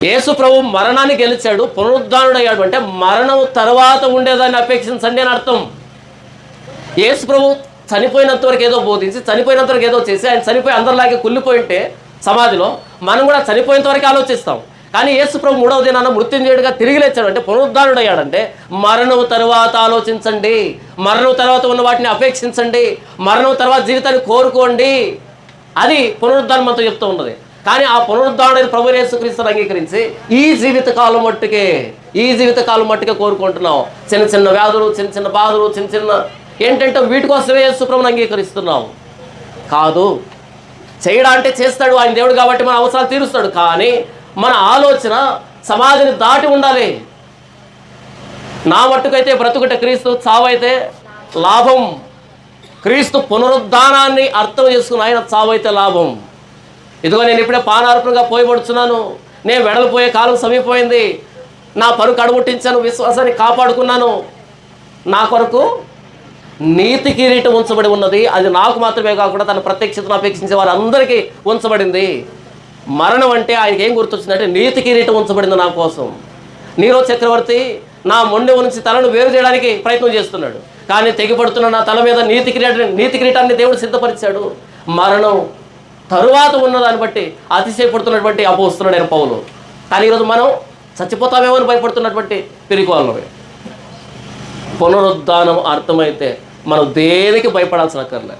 యేసు ప్రభు మరణాన్ని గెలిచాడు, పునరుద్ధానుడయ్యాడు అంటే మరణం తర్వాత ఉండేదాన్ని అపేక్షించండి అని అర్థం. యేసు ప్రభు చనిపోయినంత వరకు ఏదో బోధించి, చనిపోయినంత వరకు ఏదో చేసి, ఆయన చనిపోయి అందరిలాగే కుళ్ళిపోయి ఉంటే సమాధిలో మనం కూడా చనిపోయేంత వరకు ఆలోచిస్తాం. కానీ యేసు ప్రభు 3వ దినాన మృత్యుంజయుడిగా తిరిగి లేచాడు అంటే పునరుద్ధానుడయ్యాడంటే మరణం తర్వాత ఆలోచించండి, మరణం తర్వాత ఉన్న వాటిని అపేక్షించండి, మరణం తర్వాత జీవితాన్ని కోరుకోండి. అది పునరుద్ధానం అంతా చెప్తూ ఉన్నది. కానీ ఆ పునరుద్ధానుడైన ప్రభు యేసుక్రీస్తుని అంగీకరించి ఈ జీవితకాలం మట్టుకే కోరుకుంటున్నాం. చిన్న చిన్న వ్యాధులు, చిన్న చిన్న బాధలు, చిన్న చిన్న ఏంటంటే వీటి కోసమే యేసు ప్రభువుని అంగీకరిస్తున్నాం. కాదు, చేయడా అంటే చేస్తాడు, ఆయన దేవుడు కాబట్టి మన అవసరాలు తీరుస్తాడు. కానీ మన ఆలోచన సమాధిని దాటి ఉండాలి. నా మట్టుకైతే బ్రతుకుట క్రీస్తు, చావైతే లాభం. క్రీస్తు పునరుద్ధానాన్ని అర్థం చేసుకుని ఆయన చావైతే లాభం. ఇదిగో నేను ఇప్పుడే పానార్పణగా పోయబడుచున్నాను, నేను వెడలిపోయే కాలం సమీపోయింది, నా పరుకు అడుగుట్టించాను, విశ్వాసాన్ని కాపాడుకున్నాను, నా కొరకు నీతి కిరీటం ఉంచబడి ఉన్నది. అది నాకు మాత్రమే కాకుండా తన ప్రత్యక్షతను అపేక్షించే వారందరికీ ఉంచబడింది. మరణం అంటే ఆయనకి ఏం గుర్తొచ్చిందంటే నీతి కిరీటం ఉంచబడింది నా కోసం. నీరో చక్రవర్తి నా మొండె నుంచి తలను వేరు చేయడానికి ప్రయత్నం చేస్తున్నాడు, కానీ తెగిపడుతున్న నా తల మీద నీతి కిరీటాన్ని దేవుడు సిద్ధపరిచాడు. మరణం తరువాత ఉన్నదాన్ని బట్టి అతిశయపడుతున్నటువంటి అపోస్తులుడైన పౌలు. కానీ ఈరోజు మనం చచ్చిపోతామేమో అని భయపడుతున్నటువంటి పిరికోళ్ళమే. పునరుద్ధానం అర్థమైతే మనం దేనికి భయపడాల్సిన అక్కర్లే.